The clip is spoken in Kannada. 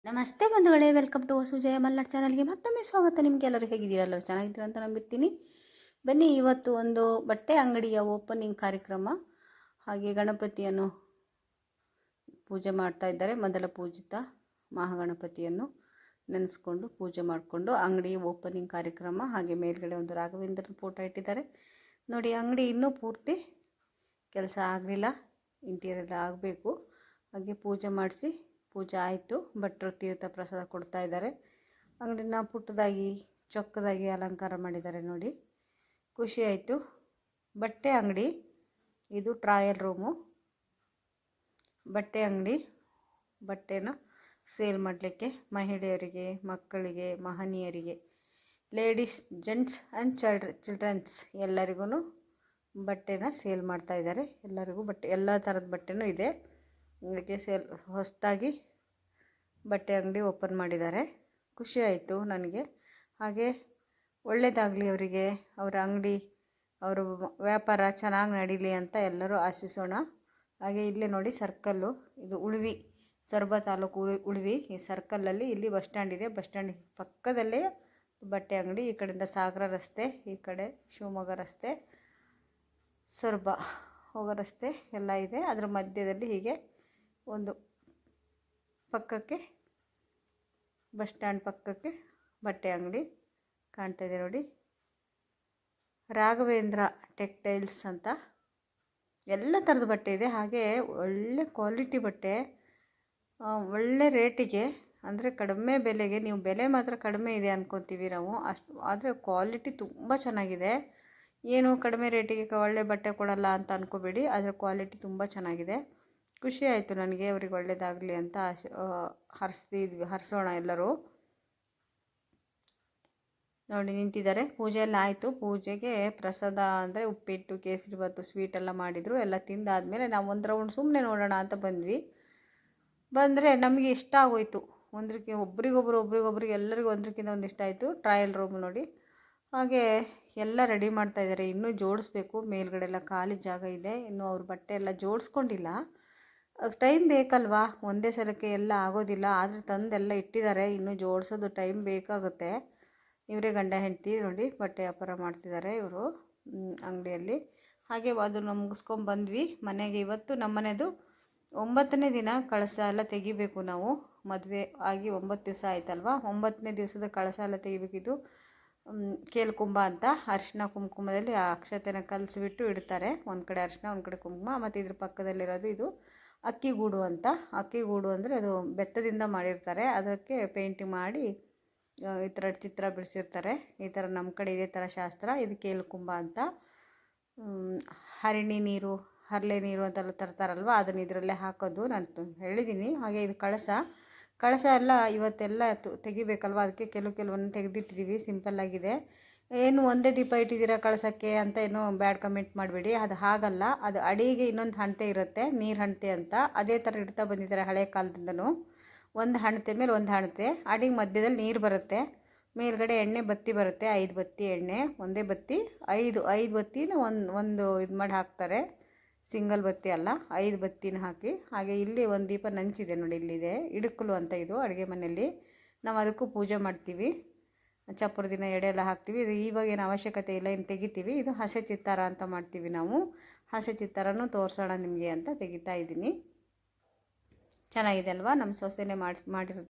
ನಮಸ್ತೆ ಬಂಧುಗಳೇ, ವೆಲ್ಕಮ್ ಟು ಸುಜಯ ಮಲ್ನಾಡ್ ಚಾನಲ್ಗೆ ಮತ್ತೊಮ್ಮೆ ಸ್ವಾಗತ. ನಿಮಗೆಲ್ಲರೂ ಹೇಗಿದ್ದೀರಾ? ಎಲ್ಲರೂ ಚೆನ್ನಾಗಿದ್ದೀರಾ ಅಂತ ನಂಬಿರ್ತೀನಿ. ಬನ್ನಿ, ಇವತ್ತು ಒಂದು ಬಟ್ಟೆ ಅಂಗಡಿಯ ಓಪನಿಂಗ್ ಕಾರ್ಯಕ್ರಮ. ಹಾಗೆ ಗಣಪತಿಯನ್ನು ಪೂಜೆ ಮಾಡ್ತಾ ಇದ್ದಾರೆ. ಮೊದಲ ಪೂಜಿತ ಮಹಾಗಣಪತಿಯನ್ನು ನೆನೆಸ್ಕೊಂಡು ಪೂಜೆ ಮಾಡಿಕೊಂಡು ಅಂಗಡಿ ಓಪನಿಂಗ್ ಕಾರ್ಯಕ್ರಮ. ಹಾಗೆ ಮೇಲ್ಗಡೆ ಒಂದು ರಾಘವೇಂದ್ರ ಫೋಟೋ ಇಟ್ಟಿದ್ದಾರೆ ನೋಡಿ. ಅಂಗಡಿ ಇನ್ನೂ ಪೂರ್ತಿ ಕೆಲಸ ಆಗಲಿಲ್ಲ, ಇಂಟೀರಿಯರ್ ಆಗಬೇಕು. ಹಾಗೆ ಪೂಜೆ ಮಾಡಿಸಿ, ಪೂಜೆ ಆಯಿತು. ಭಟ್ರು ತೀರ್ಥ ಪ್ರಸಾದ ಕೊಡ್ತಾ ಇದ್ದಾರೆ. ಅಂಗಡಿನ ಪುಟ್ಟದಾಗಿ ಚೊಕ್ಕದಾಗಿ ಅಲಂಕಾರ ಮಾಡಿದ್ದಾರೆ ನೋಡಿ, ಖುಷಿ ಆಯಿತು. ಬಟ್ಟೆ ಅಂಗಡಿ ಇದು, ಟ್ರಯಲ್ ರೂಮು. ಬಟ್ಟೆ ಅಂಗಡಿ, ಬಟ್ಟೆನ ಸೇಲ್ ಮಾಡಲಿಕ್ಕೆ ಮಹಿಳೆಯರಿಗೆ, ಮಕ್ಕಳಿಗೆ, ಮಹನೀಯರಿಗೆ, ಲೇಡೀಸ್, ಜೆಂಟ್ಸ್ ಆ್ಯಂಡ್ ಚಿಲ್ಡ್ರನ್ಸ್ ಎಲ್ಲರಿಗೂ ಬಟ್ಟೆನ ಸೇಲ್ ಮಾಡ್ತಾ ಇದ್ದಾರೆ. ಎಲ್ಲರಿಗೂ ಬಟ್ಟೆ, ಎಲ್ಲ ಥರದ ಬಟ್ಟೆನೂ ಇದೆ. ಇದಕ್ಕೆ ಸೇಲ್ ಹೊಸದಾಗಿ ಬಟ್ಟೆ ಅಂಗಡಿ ಓಪನ್ ಮಾಡಿದ್ದಾರೆ. ಖುಷಿ ಆಯಿತು ನನಗೆ. ಹಾಗೆ ಒಳ್ಳೆಯದಾಗಲಿ ಅವರಿಗೆ, ಅವರ ಅಂಗಡಿ, ಅವರ ವ್ಯಾಪಾರ ಚೆನ್ನಾಗಿ ನಡೀಲಿ ಅಂತ ಎಲ್ಲರೂ ಆಶಿಸೋಣ. ಹಾಗೆ ಇಲ್ಲೇ ನೋಡಿ ಸರ್ಕಲ್ಲು, ಇದು ಉಳ್ವಿ, ಸೊರಬ ತಾಲೂಕು ಉಳ್ವಿ. ಈ ಸರ್ಕಲಲ್ಲಿ ಇಲ್ಲಿ ಬಸ್ ಸ್ಟ್ಯಾಂಡ್ ಇದೆ. ಬಸ್ ಸ್ಟ್ಯಾಂಡ್ ಪಕ್ಕದಲ್ಲೇ ಬಟ್ಟೆ ಅಂಗಡಿ. ಈ ಕಡೆಯಿಂದ ಸಾಗರ ರಸ್ತೆ, ಈ ಕಡೆ ಶಿವಮೊಗ್ಗ ರಸ್ತೆ, ಸೊರಬ ಹೋಗೋ ರಸ್ತೆ ಎಲ್ಲ ಇದೆ. ಅದರ ಮಧ್ಯದಲ್ಲಿ ಹೀಗೆ ಒಂದು ಪಕ್ಕಕ್ಕೆ, ಬಸ್ ಸ್ಟ್ಯಾಂಡ್ ಪಕ್ಕಕ್ಕೆ ಬಟ್ಟೆ ಅಂಗಡಿ ಕಾಣ್ತಾ ಇದೆ ನೋಡಿ. ರಾಘವೇಂದ್ರ ಟೆಕ್ಟೈಲ್ಸ್ ಅಂತ ಎಲ್ಲ ಥರದ ಬಟ್ಟೆ ಇದೆ. ಹಾಗೆ ಒಳ್ಳೆ ಕ್ವಾಲಿಟಿ ಬಟ್ಟೆ, ಒಳ್ಳೆ ರೇಟಿಗೆ, ಅಂದರೆ ಕಡಿಮೆ ಬೆಲೆಗೆ. ನೀವು ಬೆಲೆ ಮಾತ್ರ ಕಡಿಮೆ ಇದೆ ಅಂದ್ಕೊತೀವಿ ನಾವು, ಅಷ್ಟು, ಆದರೆ ಕ್ವಾಲಿಟಿ ತುಂಬ ಚೆನ್ನಾಗಿದೆ. ಏನು ಕಡಿಮೆ ರೇಟಿಗೆ ಒಳ್ಳೆ ಬಟ್ಟೆ ಕೊಡಲ್ಲ ಅಂತ ಅಂದ್ಕೋಬೇಡಿ, ಅದರ ಕ್ವಾಲಿಟಿ ತುಂಬ ಚೆನ್ನಾಗಿದೆ. ಖುಷಿ ಆಯಿತು ನನಗೆ. ಅವ್ರಿಗೆ ಒಳ್ಳೆಯದಾಗಲಿ ಅಂತ ಹರಿಸೋಣ ಎಲ್ಲರೂ. ನೋಡಿ ನಿಂತಿದ್ದಾರೆ. ಪೂಜೆ ಎಲ್ಲ ಆಯಿತು. ಪೂಜೆಗೆ ಪ್ರಸಾದ ಅಂದರೆ ಉಪ್ಪಿಟ್ಟು, ಕೇಸರಿಬಾತು, ಸ್ವೀಟ್ ಎಲ್ಲ ಮಾಡಿದರು. ಎಲ್ಲ ತಿಂದಾದಮೇಲೆ ನಾವು ಒಂದು ರೌಂಡ್ ಸುಮ್ಮನೆ ನೋಡೋಣ ಅಂತ ಬಂದರೆ ನಮಗೆ ಇಷ್ಟ ಆಗೋಯ್ತು. ಒಬ್ರಿಗೊಬ್ರಿಗೆ ಎಲ್ಲರಿಗೂ ಒಂದಕ್ಕಿಂತ ಒಂದು ಇಷ್ಟ ಆಯಿತು. ಟ್ರಯಲ್ ರೂಮ್ ನೋಡಿ. ಹಾಗೆ ಎಲ್ಲ ರೆಡಿ ಮಾಡ್ತಾಯಿದ್ದಾರೆ. ಇನ್ನೂ ಜೋಡಿಸ್ಬೇಕು. ಮೇಲ್ಗಡೆ ಎಲ್ಲ ಖಾಲಿ ಜಾಗ ಇದೆ. ಇನ್ನೂ ಅವ್ರ ಬಟ್ಟೆ ಎಲ್ಲ ಜೋಡಿಸ್ಕೊಂಡಿಲ್ಲ. ಟೈಮ್ ಬೇಕಲ್ವಾ, ಒಂದೇ ಸಲಕ್ಕೆ ಎಲ್ಲ ಆಗೋದಿಲ್ಲ. ಆದರೆ ತಂದೆಲ್ಲ ಇಟ್ಟಿದ್ದಾರೆ. ಇನ್ನೂ ಜೋಡಿಸೋದು ಟೈಮ್ ಬೇಕಾಗುತ್ತೆ. ಇವರೇ ಗಂಡ ಹೆಂಡತಿ ನೋಡಿ, ಬಟ್ಟೆ ವ್ಯಾಪಾರ ಮಾಡ್ತಿದ್ದಾರೆ ಇವರು ಅಂಗಡಿಯಲ್ಲಿ. ಹಾಗೆ ಅದನ್ನು ಮುಗಿಸ್ಕೊಂಡ್ಬಂದ್ವಿ ಮನೆಗೆ. ಇವತ್ತು ನಮ್ಮ ಮನೆಯದು 9ನೇ ದಿನ ಕಳಶ ಎಲ್ಲ ತೆಗಿಬೇಕು ನಾವು. ಮದುವೆ ಆಗಿ 9 ದಿವಸ ಆಯ್ತಲ್ವ, 9ನೇ ದಿವಸದ ಕಳಶ ಎಲ್ಲ ತೆಗಿಬೇಕಿದ್ದು. ಕೇಳ್ಕುಂಬ ಅಂತ ಅರಿಶಿನ ಕುಂಕುಮದಲ್ಲಿ ಆ ಅಕ್ಷತೆನ ಕಲಿಸ್ಬಿಟ್ಟು ಇಡ್ತಾರೆ. ಒಂದು ಕಡೆ ಅರಿಶಿನ, ಒಂದು ಕಡೆ ಕುಂಕುಮ. ಮತ್ತು ಇದ್ರ ಪಕ್ಕದಲ್ಲಿರೋದು ಇದು ಅಕ್ಕಿಗೂಡು ಅಂತ. ಅಕ್ಕಿಗೂಡು ಅಂದರೆ ಅದು ಬೆತ್ತದಿಂದ ಮಾಡಿರ್ತಾರೆ. ಅದಕ್ಕೆ ಪೇಂಟಿಂಗ್ ಮಾಡಿ ಈ ಥರ ಚಿತ್ರ ಬಿಡಿಸಿರ್ತಾರೆ. ಈ ಥರ ನಮ್ಮ ಕಡೆ ಇದೇ ಥರ ಶಾಸ್ತ್ರ. ಇದು ಕೇಳ್ಕುಂಬ ಅಂತ. ಹರಿಣಿ ನೀರು, ಹರಳೆ ನೀರು ಅಂತೆಲ್ಲ ತರ್ತಾರಲ್ವ, ಅದನ್ನು ಇದರಲ್ಲೇ ಹಾಕೋದು ನಾನು ಹೇಳಿದ್ದೀನಿ. ಹಾಗೆ ಇದು ಕಳಶ ಎಲ್ಲ ಇವತ್ತೆಲ್ಲ ತೆಗಿಬೇಕಲ್ವ, ಅದಕ್ಕೆ ಕೆಲವೊಂದು ತೆಗೆದಿಟ್ಟಿದ್ದೀವಿ. ಸಿಂಪಲ್ಲಾಗಿದೆ. ಏನು ಒಂದೇ ದೀಪ ಇಟ್ಟಿದ್ದೀರಾ ಕಳಸಕ್ಕೆ ಅಂತ ಏನೋ ಬ್ಯಾಡ್ ಕಮೆಂಟ್ ಮಾಡಬೇಡಿ. ಅದು ಹಾಗಲ್ಲ, ಅದು ಅಡಿಗೆ ಇನ್ನೊಂದು ಹಣತೆ ಇರುತ್ತೆ, ನೀರು ಹಣತೆ ಅಂತ. ಅದೇ ಥರ ಇಡ್ತಾ ಬಂದಿದ್ದಾರೆ ಹಳೆ ಕಾಲದಿಂದನೂ. ಒಂದು ಹಣತೆ ಮೇಲೆ ಒಂದು ಹಣತೆ, ಅಡಿಗೆ ಮಧ್ಯದಲ್ಲಿ ನೀರು ಬರುತ್ತೆ, ಮೇಲ್ಗಡೆ ಎಣ್ಣೆ ಬತ್ತಿ ಬರುತ್ತೆ. 5 ಬತ್ತಿ ಎಣ್ಣೆ, ಒಂದೇ ಬತ್ತಿ, 5 ಬತ್ತಿನ ಒಂದು ಇದು ಮಾಡಿ ಹಾಕ್ತಾರೆ. ಸಿಂಗಲ್ ಬತ್ತಿ ಅಲ್ಲ, 5 ಬತ್ತಿನ ಹಾಕಿ. ಹಾಗೆ ಇಲ್ಲಿ ಒಂದು ದೀಪ ನಂಚಿದೆ ನೋಡಿ, ಇಲ್ಲಿದೆ ಇಡುಕಲು ಅಂತ. ಇದು ಅಡುಗೆ ಮನೆಯಲ್ಲಿ ನಾವು ಅದಕ್ಕೂ ಪೂಜೆ ಮಾಡ್ತೀವಿ. ಚಪ್ಪರ ದಿನ ಎಡೆ ಎಲ್ಲ ಹಾಕ್ತೀವಿ. ಇದು ಇವಾಗೇನು ಅವಶ್ಯಕತೆ ಇಲ್ಲ, ಇನ್ನು ತೆಗಿತೀವಿ. ಇದು ಹಸೆ ಚಿತ್ತಾರ ಅಂತ ಮಾಡ್ತೀವಿ ನಾವು. ಹಸೆ ಚಿತ್ತಾರನೂ ತೋರಿಸೋಣ ನಿಮಗೆ ಅಂತ ತೆಗಿತಾ ಇದ್ದೀನಿ. ಚೆನ್ನಾಗಿದೆ ಅಲ್ವಾ? ನಮ್ಮ ಸೊಸೆನೇ ಮಾಡಿರೋದು.